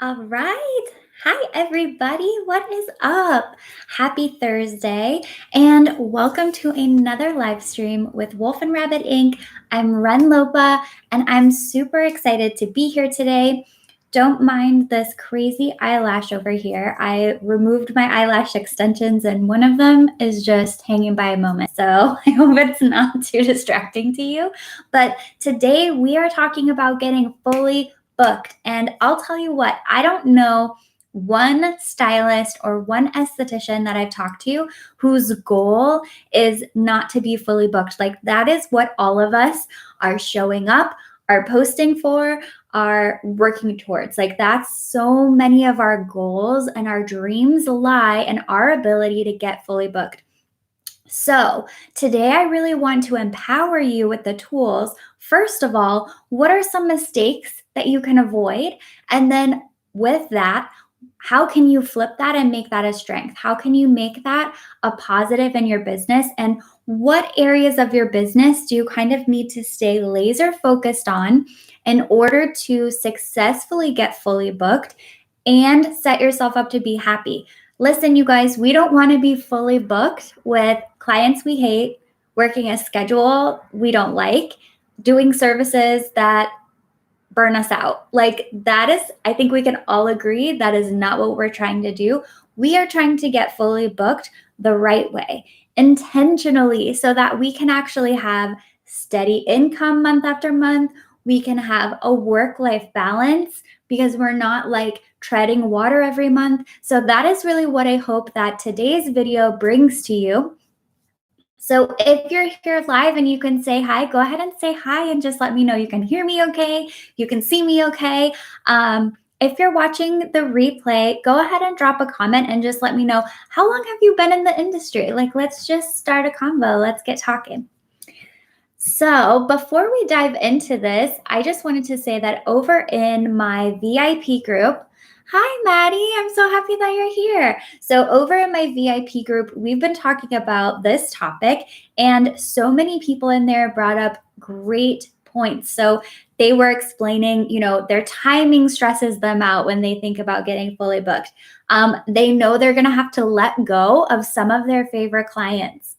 All right. Hi, everybody. What is up? Happy Thursday, and welcome to another live stream with Wolf and Rabbit Inc. I'm Ren Lopa, and I'm super excited to be here today. Don't mind this crazy eyelash over here. I removed my eyelash extensions, and one of them is just hanging by a moment. So I hope it's not too distracting to you. But today we are talking about getting fully booked. And I'll tell you what, I don't know one stylist or one esthetician that I've talked to whose goal is not to be fully booked. Like, that is what all of us are showing up, are posting for, are working towards. Like, that's so many of our goals and our dreams lie in our ability to get fully booked. So, today I really want to empower you with the tools. First of all, what are some mistakes that you can avoid? And then, with that, how can you flip that and make that a strength? How can you make that a positive in your business? And what areas of your business do you kind of need to stay laser focused on in order to successfully get fully booked and set yourself up to be happy? Listen, you guys, we don't want to be fully booked with clients we hate, working a schedule we don't like, doing services that burn us out. Like, that is, I think we can all agree, that is not what we're trying to do. We are trying to get fully booked the right way, intentionally, so that we can actually have steady income month after month. We can have a work-life balance because we're not like treading water every month. So that is really what I hope that today's video brings to you. So if you're here live and you can say hi, go ahead and say hi and just let me know you can hear me okay, you can see me okay. If you're watching the replay, go ahead and drop a comment and just let me know, how long have you been in the industry? Like, let's just start a convo. Let's get talking. So before we dive into this, I just wanted to say that over in my VIP group, hi, Maddie, I'm so happy that you're here. So over in my VIP group, we've been talking about this topic, and so many people in there brought up great points. So they were explaining, their timing stresses them out when they think about getting fully booked. They know they're going to have to let go of some of their favorite clients.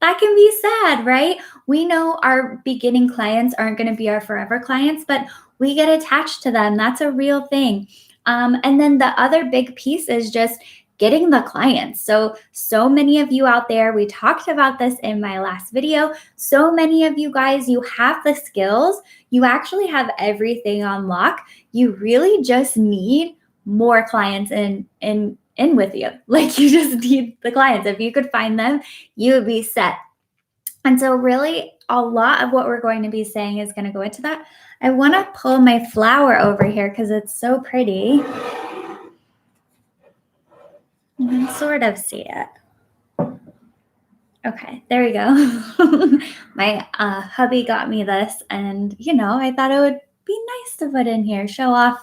That can be sad, right? We know our beginning clients aren't going to be our forever clients, but we get attached to them. That's a real thing. And then the other big piece is just getting the clients. So many of you out there, we talked about this in my last video. So many of you guys, you have the skills. You actually have everything on lock. You really just need more clients in with you. Like, you just need the clients. If you could find them, you would be set. And so really a lot of what we're going to be saying is going to go into that. I want to pull my flower over here because it's so pretty. You can sort of see it. Okay, there we go. My hubby got me this, and I thought it would be nice to put in here, show off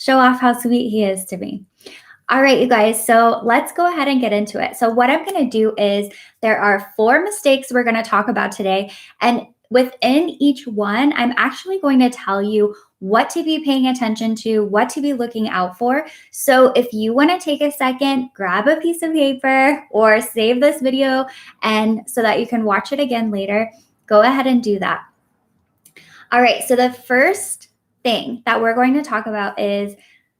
how sweet he is to me. All right, you guys, so let's go ahead and get into it. So what I'm going to do is, there are 4 mistakes we're going to talk about today. And within each one, I'm actually going to tell you what to be paying attention to, what to be looking out for. So if you want to take a second, grab a piece of paper or save this video, and so that you can watch it again later, go ahead and do that. All right, so the first thing that we're going to talk about is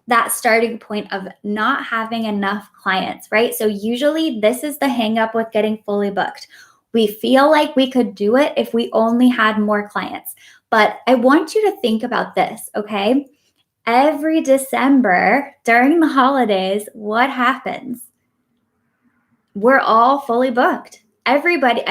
that starting point of not having enough clients, right? So usually this is the hang up with getting fully booked. We feel like we could do it if we only had more clients. But I want you to think about this, okay? Every December during the holidays, what happens? We're all fully booked. Everybody,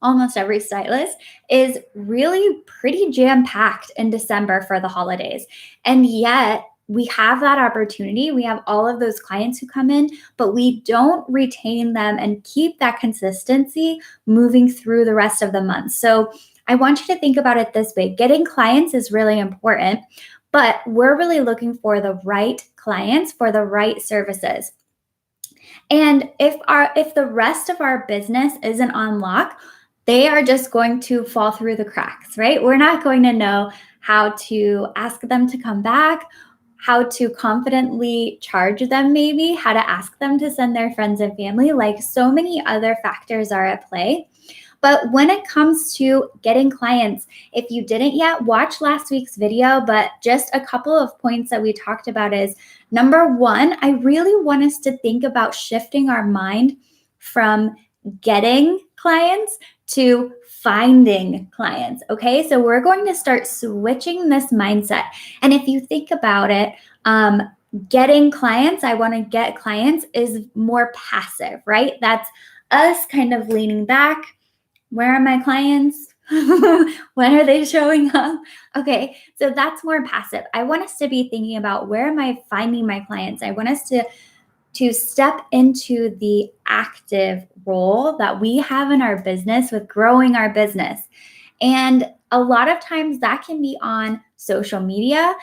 almost every stylist is really pretty jam-packed in December for the holidays. And yet we have that opportunity. We have all of those clients who come in, but we don't retain them and keep that consistency moving through the rest of the month. So I want you to think about it this way. Getting clients is really important, but we're really looking for the right clients for the right services. And if the rest of our business isn't on lock, they are just going to fall through the cracks, right? We're not going to know how to ask them to come back, how to confidently charge them, maybe how to ask them to send their friends and family. Like, so many other factors are at play. But when it comes to getting clients, if you didn't yet, watch last week's video, but just a couple of points that we talked about is, number one, I really want us to think about shifting our mind from getting clients to finding clients. Okay, so we're going to start switching this mindset. And if you think about it, getting clients, I want to get clients, is more passive, right? That's us kind of leaning back. Where are my clients? When are they showing up? Okay, so that's more passive. I want us to be thinking about, where am I finding my clients? I want us to step into the active role that we have in our business with growing our business. And a lot of times that can be on social media.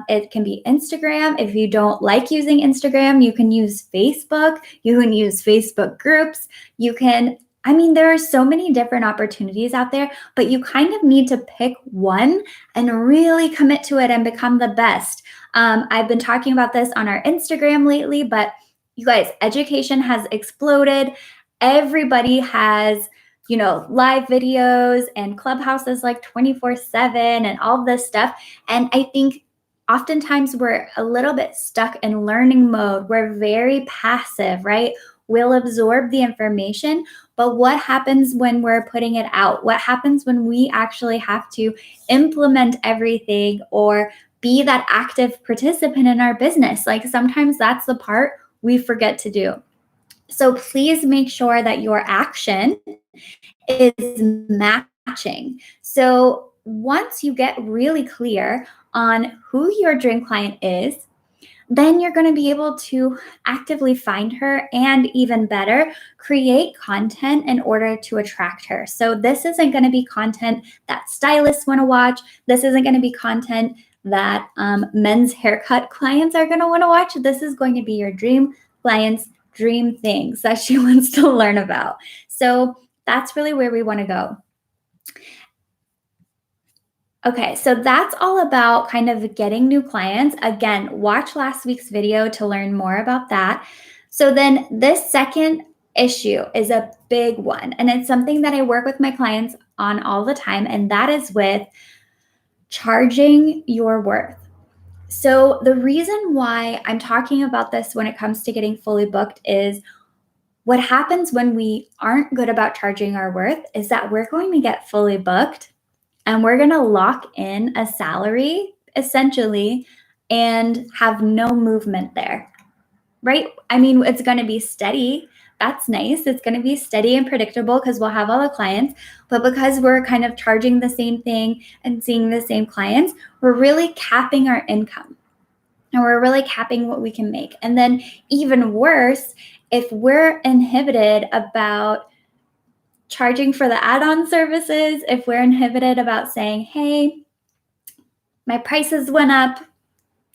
It can be Instagram. If you don't like using Instagram, you can use Facebook. You can use Facebook groups. There are so many different opportunities out there, but you kind of need to pick one and really commit to it and become the best. I've been talking about this on our Instagram lately, but you guys, education has exploded. Everybody has, live videos and Clubhouses like 24/7 and all this stuff. And I think oftentimes we're a little bit stuck in learning mode. We're very passive, right? We'll absorb the information, but what happens when we're putting it out? What happens when we actually have to implement everything or be that active participant in our business? Like, sometimes that's the part we forget to do. So please make sure that your action is matching. So once you get really clear on who your dream client is, then you're going to be able to actively find her, and even better, create content in order to attract her. So this isn't going to be content that stylists want to watch. This isn't going to be content that men's haircut clients are going to want to watch. This is going to be your dream client's dream things that she wants to learn about. So that's really where we want to go. Okay, so that's all about kind of getting new clients. Again, watch last week's video to learn more about that. So then this second issue is a big one, and it's something that I work with my clients on all the time, and that is with charging your worth. So the reason why I'm talking about this when it comes to getting fully booked is, what happens when we aren't good about charging our worth is that we're going to get fully booked and we're going to lock in a salary, essentially, and have no movement there, right? It's going to be steady. That's nice. It's going to be steady and predictable because we'll have all the clients. But because we're kind of charging the same thing and seeing the same clients, we're really capping our income. And we're really capping what we can make. And then even worse, if we're inhibited about charging for the add-on services, if we're inhibited about saying, hey, my prices went up,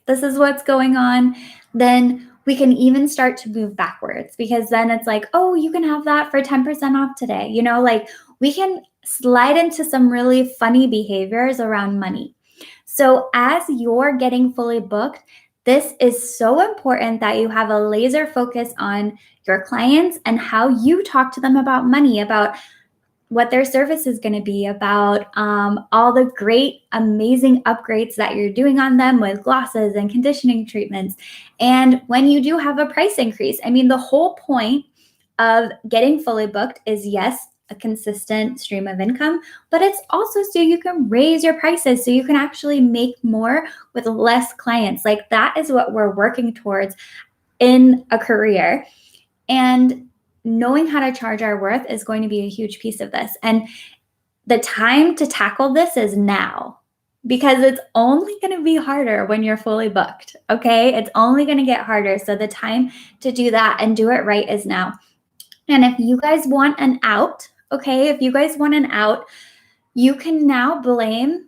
this is what's going on, then we can even start to move backwards, because then it's like, oh, you can have that for 10% off today. We can slide into some really funny behaviors around money. So as you're getting fully booked, this is so important that you have a laser focus on your clients and how you talk to them about money, about what their service is going to be, about all the great, amazing upgrades that you're doing on them with glosses and conditioning treatments. And when you do have a price increase, the whole point of getting fully booked is, yes, a consistent stream of income, but it's also so you can raise your prices so you can actually make more with less clients. Like, that is what we're working towards in a career. And knowing how to charge our worth is going to be a huge piece of this. And the time to tackle this is now, because it's only going to be harder when you're fully booked. Okay. It's only going to get harder. So the time to do that and do it right is now. And if you guys want an out, you can now blame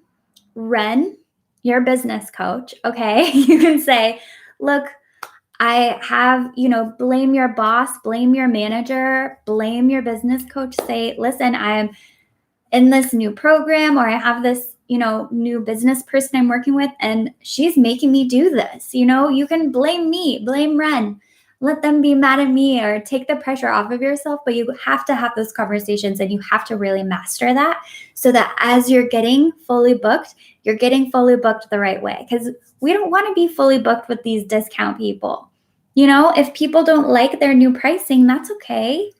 Ren, your business coach. Okay. You can say, look, I have, blame your boss, blame your manager, blame your business coach. Say, listen, I'm in this new program, or I have this new business person I'm working with, and she's making me do this. You can blame me, blame Ren, let them be mad at me or take the pressure off of yourself, but you have to have those conversations and you have to really master that so that as you're getting fully booked, you're getting fully booked the right way. Because we don't want to be fully booked with these discount people. If people don't like their new pricing, that's okay.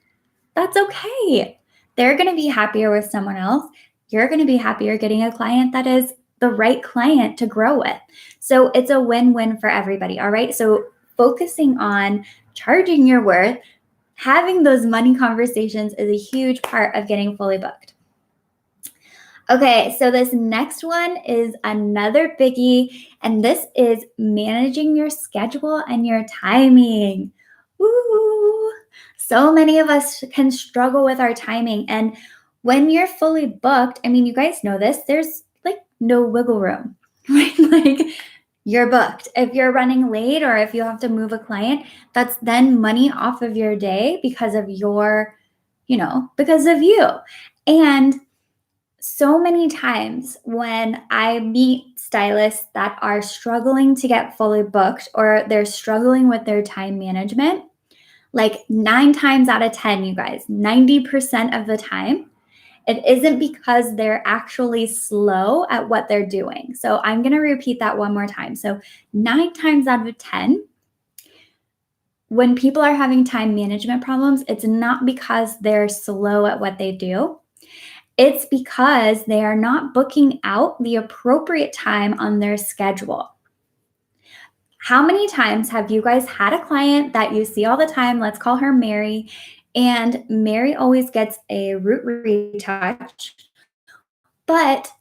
That's okay. They're going to be happier with someone else. You're going to be happier getting a client that is the right client to grow with. So it's a win-win for everybody. All right. So focusing on charging your worth, having those money conversations is a huge part of getting fully booked. Okay, so this next one is another biggie, and this is managing your schedule and your timing. Woo! So many of us can struggle with our timing. And when you're fully booked, I mean, you guys know this, there's like no wiggle room, right? Like you're booked. If you're running late or if you have to move a client, that's then money off of your day because of because of you. And so many times when I meet stylists that are struggling to get fully booked or they're struggling with their time management, like 9 times out of 10, you guys, 90% of the time, it isn't because they're actually slow at what they're doing. So I'm going to repeat that one more time. So 9 times out of 10, when people are having time management problems, it's not because they're slow at what they do. It's because they are not booking out the appropriate time on their schedule. How many times have you guys had a client that you see all the time? Let's call her Mary. And Mary always gets a root retouch, but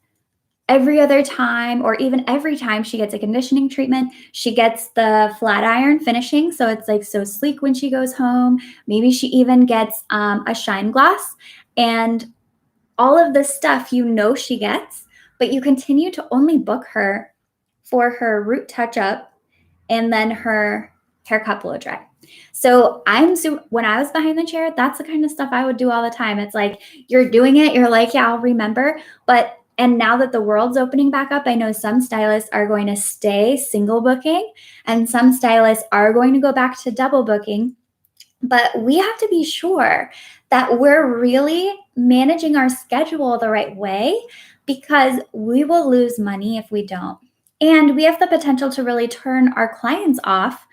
every other time or even every time she gets a conditioning treatment, she gets the flat iron finishing. So it's like so sleek when she goes home. Maybe she even gets a shine gloss and all of this stuff she gets, but you continue to only book her for her root touch up and then her haircut blow dry. So when I was behind the chair, that's the kind of stuff I would do all the time. It's like, you're doing it. You're like, yeah, I'll remember. And now that the world's opening back up, I know some stylists are going to stay single booking and some stylists are going to go back to double booking. But we have to be sure that we're really managing our schedule the right way because we will lose money if we don't. And we have the potential to really turn our clients off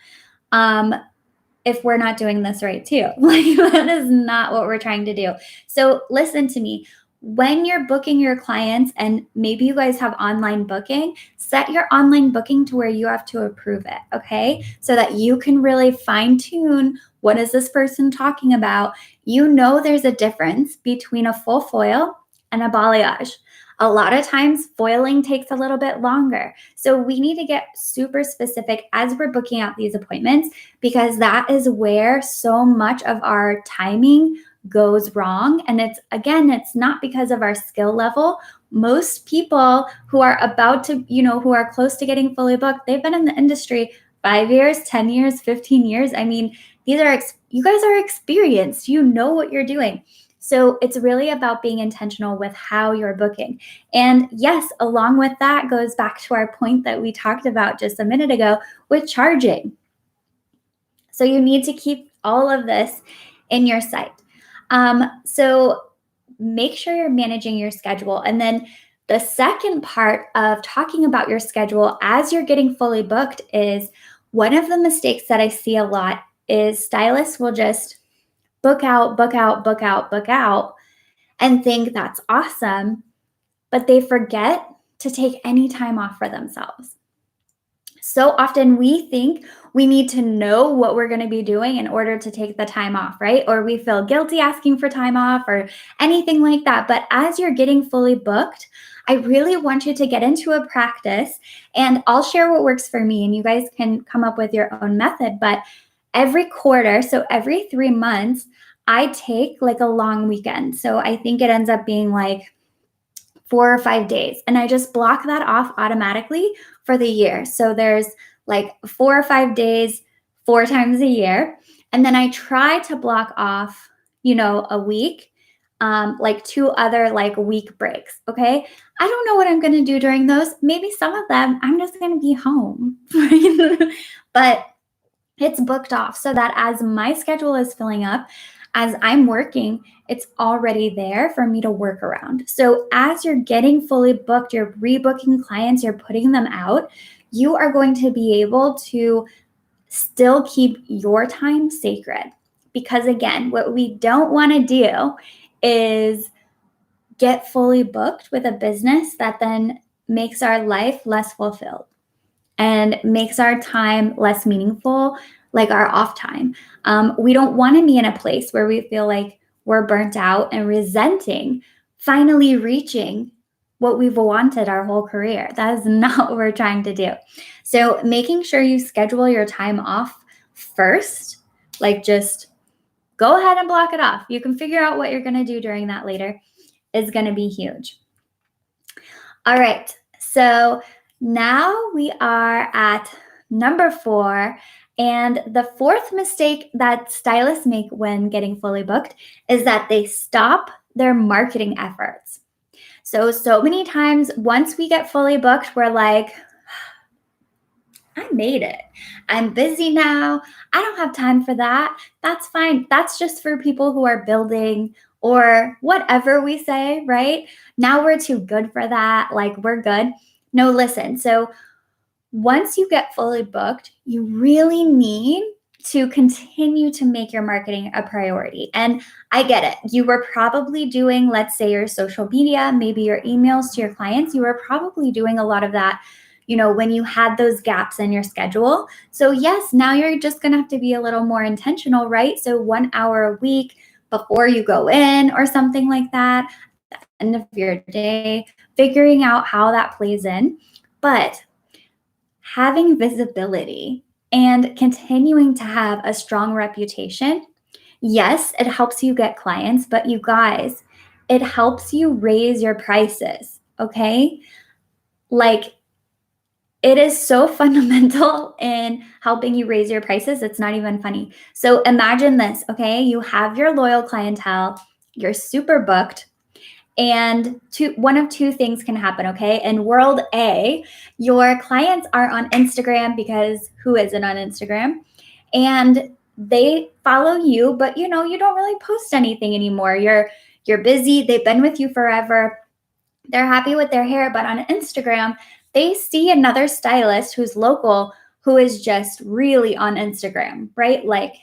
if we're not doing this right too. Like that is not what we're trying to do. So listen to me. When you're booking your clients and maybe you guys have online booking, set your online booking to where you have to approve it, okay? So that you can really fine tune what is this person talking about. There's a difference between a full foil and a balayage. A lot of times foiling takes a little bit longer. So we need to get super specific as we're booking out these appointments because that is where so much of our timing goes wrong. And it's not because of our skill level. Most people who are about to, who are close to getting fully booked, they've been in the industry 5 years, 10 years, 15 years. I mean, you guys are experienced. You know what you're doing. So it's really about being intentional with how you're booking. And yes, along with that goes back to our point that we talked about just a minute ago with charging. So you need to keep all of this in your sight. So make sure you're managing your schedule. And then the second part of talking about your schedule as you're getting fully booked is one of the mistakes that I see a lot is stylists will just book out, book out, book out, book out, and think that's awesome, but they forget to take any time off for themselves. So often we think we need to know what we're going to be doing in order to take the time off, right? Or we feel guilty asking for time off or anything like that. But as you're getting fully booked, I really want you to get into a practice, and I'll share what works for me and you guys can come up with your own method. But every quarter, so every 3 months, I take like a long weekend. So I think it ends up being like 4 or 5 days. And I just block that off automatically for the year. So there's like 4 or 5 days, 4 times a year. And then I try to block off, a week like 2 other like week breaks. Okay. I don't know what I'm going to do during those. Maybe some of them I'm just going to be home. Right? But it's booked off so that as my schedule is filling up, as I'm working, it's already there for me to work around. So as you're getting fully booked, you're rebooking clients, you're putting them out, you are going to be able to still keep your time sacred. Because again, what we don't want to do is get fully booked with a business that then makes our life less fulfilled and makes our time less meaningful, like our off time. We don't want to be in a place where we feel like we're burnt out and resenting finally reaching what we've wanted our whole career. That is not what we're trying to do. So, making sure you schedule your time off first, like just go ahead and block it off. You can figure out what you're going to do during that later, is going to be huge. All right. So, now we are at number 4. And the 4th mistake that stylists make when getting fully booked is that they stop their marketing efforts. So many times once we get fully booked, we're like, I made it. I'm busy now. I don't have time for that. That's fine. That's just for people who are building or whatever we say, right? Now we're too good for that. Like we're good. No, listen. So once you get fully booked, you really need to continue to make your marketing a priority. And I get it. You were probably doing, let's say, your social media, maybe your emails to your clients. You were probably doing a lot of that, when you had those gaps in your schedule. So yes, now you're just going to have to be a little more intentional, right? So 1 hour a week before you go in or something like that, at the end of your day, figuring out how that plays in. But having visibility and continuing to have a strong reputation, yes, it helps you get clients, but you guys, it helps you raise your prices, okay? Like, it is so fundamental in helping you raise your prices. It's not even funny. So imagine this, okay? You have your loyal clientele, you're super booked, and one of 2 things can happen, okay? In world A, your clients are on Instagram because who isn't on Instagram? And they follow you, but you don't really post anything anymore. You're busy. They've been with you forever. They're happy with their hair, but on Instagram, they see another stylist who's local who is just really on Instagram, right? Like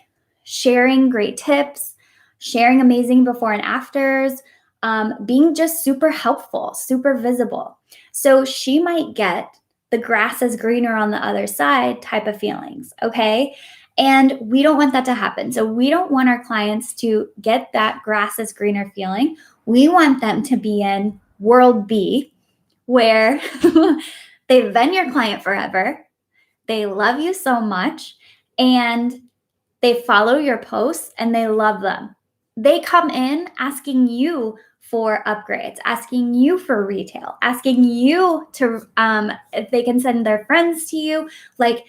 sharing great tips, sharing amazing before and afters, being just super helpful, super visible. So she might get the grass is greener on the other side type of feelings, okay? And we don't want that to happen. So we don't want our clients to get that grass is greener feeling. We want them to be in world B, where they've been your client forever, they love you so much, and they follow your posts and they love them. They come in asking you for upgrades, asking you for retail, asking you to if they can send their friends to you. Like,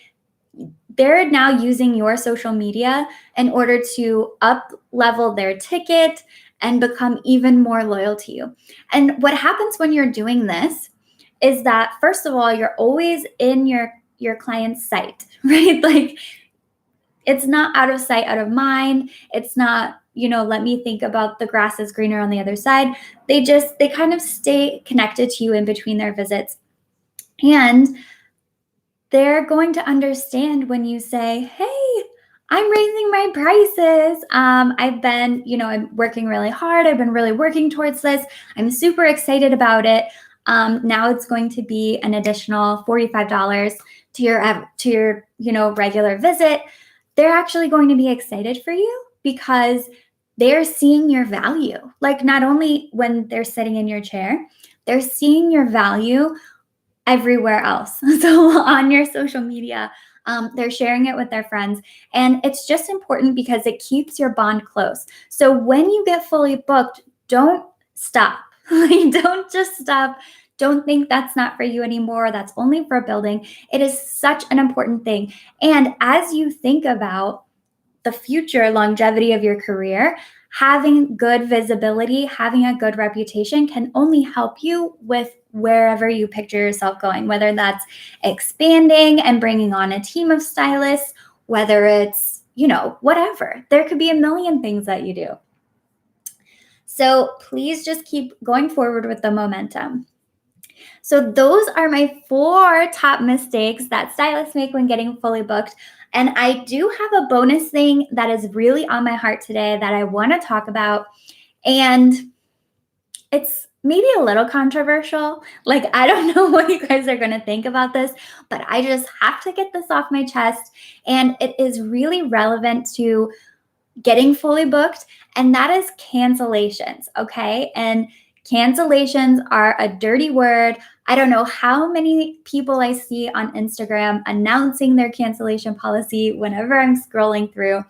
they're now using your social media in order to up level their ticket and become even more loyal to you. And what happens when you're doing this is that, first of all, you're always in your client's sight, right? Like, it's not out of sight, out of mind. It's not, let me think about the grass is greener on the other side. They kind of stay connected to you in between their visits. And they're going to understand when you say, hey, I'm raising my prices. I've been, I'm working really hard. I've been really working towards this. I'm super excited about it. Now it's going to be an additional $45 to your regular visit. They're actually going to be excited for you because they're seeing your value. Like, not only when they're sitting in your chair, they're seeing your value everywhere else. So on your social media, they're sharing it with their friends. And it's just important because it keeps your bond close. So when you get fully booked, don't stop. Don't just stop. Don't think that's not for you anymore. That's only for building. It is such an important thing. And as you think about the future longevity of your career, having good visibility, having a good reputation can only help you with wherever you picture yourself going, whether that's expanding and bringing on a team of stylists, whether it's, whatever. There could be a million things that you do. So please just keep going forward with the momentum. So those are my 4 top mistakes that stylists make when getting fully booked. And I do have a bonus thing that is really on my heart today that I want to talk about. And it's maybe a little controversial. Like, I don't know what you guys are going to think about this, but I just have to get this off my chest. And it is really relevant to getting fully booked, and that is cancellations, okay? And cancellations are a dirty word. I don't know how many people I see on Instagram announcing their cancellation policy whenever I'm scrolling through.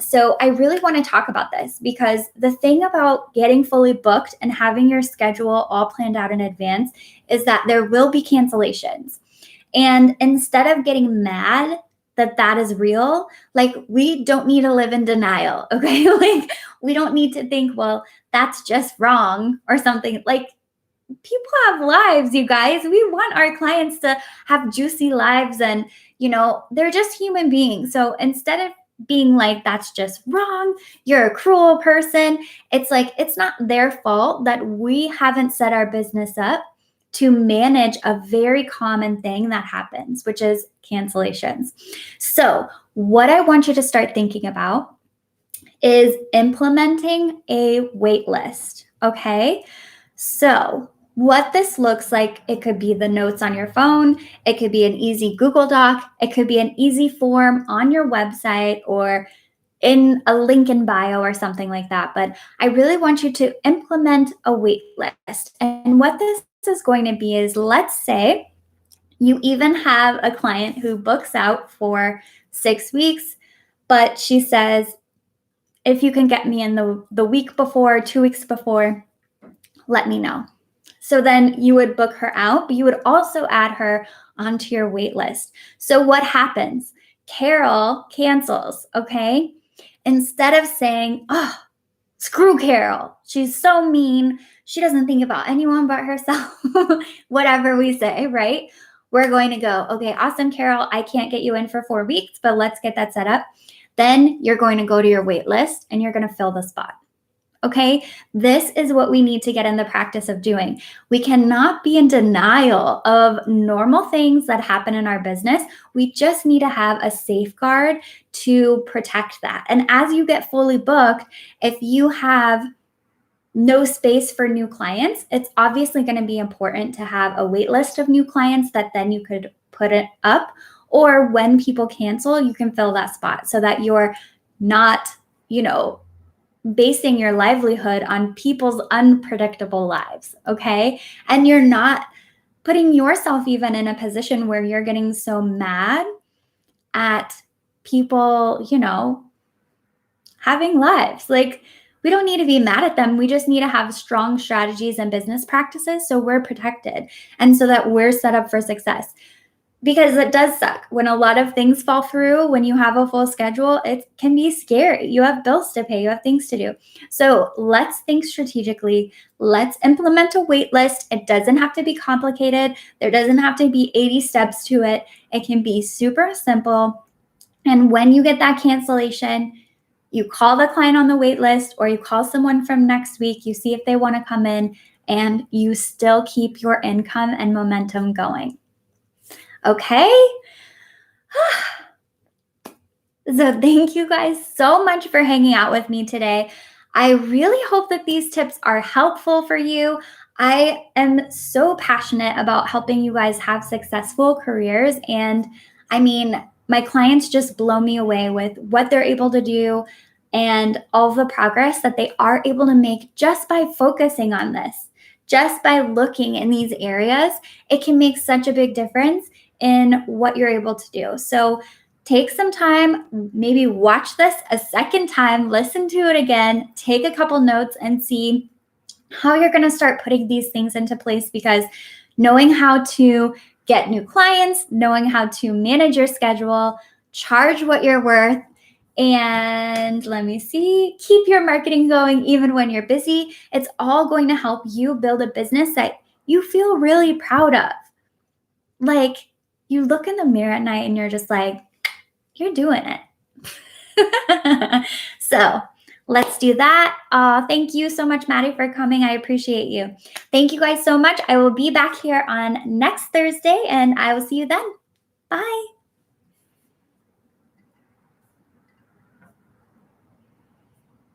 So I really want to talk about this because the thing about getting fully booked and having your schedule all planned out in advance is that there will be cancellations. And instead of getting mad that is real, like, we don't need to live in denial, okay? Like, we don't need to think, well, that's just wrong or something. Like, people have lives, you guys. We want our clients to have juicy lives, and, they're just human beings. So instead of being like, that's just wrong, you're a cruel person, it's like, it's not their fault that we haven't set our business up to manage a very common thing that happens, which is cancellations. So what I want you to start thinking about is implementing a wait list, okay? So what this looks like, it could be the notes on your phone, it could be an easy Google Doc, it could be an easy form on your website or in a link in bio or something like that. But I really want you to implement a wait list. And what this is going to be is, let's say you even have a client who books out for 6 weeks, but she says, if you can get me in the week before, 2 weeks before, let me know. So then you would book her out, but you would also add her onto your wait list. So what happens? Carol cancels, okay? Instead of saying, oh, screw Carol, she's so mean, she doesn't think about anyone but herself, whatever we say, right? We're going to go, okay, awesome, Carol, I can't get you in for 4 weeks, but let's get that set up. Then you're going to go to your wait list and you're going to fill the spot. Okay, this is what we need to get in the practice of doing. We cannot be in denial of normal things that happen in our business. We just need to have a safeguard to protect that. And as you get fully booked, if you have no space for new clients, it's obviously going to be important to have a wait list of new clients that then you could put it up. Or when people cancel, you can fill that spot so that you're not, basing your livelihood on people's unpredictable lives, okay? And you're not putting yourself even in a position where you're getting so mad at people, having lives. Like, we don't need to be mad at them. We just need to have strong strategies and business practices so we're protected and so that we're set up for success. Because it does suck when a lot of things fall through. When you have a full schedule, it can be scary. You have bills to pay, you have things to do. So let's think strategically. Let's implement a wait list. It doesn't have to be complicated. There doesn't have to be 80 steps to it. It can be super simple. And when you get that cancellation, you call the client on the wait list or you call someone from next week, you see if they want to come in, and you still keep your income and momentum going. Okay? So thank you guys so much for hanging out with me today. I really hope that these tips are helpful for you. I am so passionate about helping you guys have successful careers. And I mean, my clients just blow me away with what they're able to do and all the progress that they are able to make just by focusing on this. Just by looking in these areas, it can make such a big difference in what you're able to do. So take some time, maybe watch this a second time, listen to it again, take a couple notes and see how you're going to start putting these things into place, because knowing how to get new clients, knowing how to manage your schedule, charge what you're worth, And let me see, keep your marketing going even when you're busy. It's all going to help you build a business that you feel really proud of. Like, you look in the mirror at night and you're just like, you're doing it. So let's do that. Thank you so much, Maddie, for coming. I appreciate you. Thank you guys so much. I will be back here on next Thursday, and I will see you then. Bye.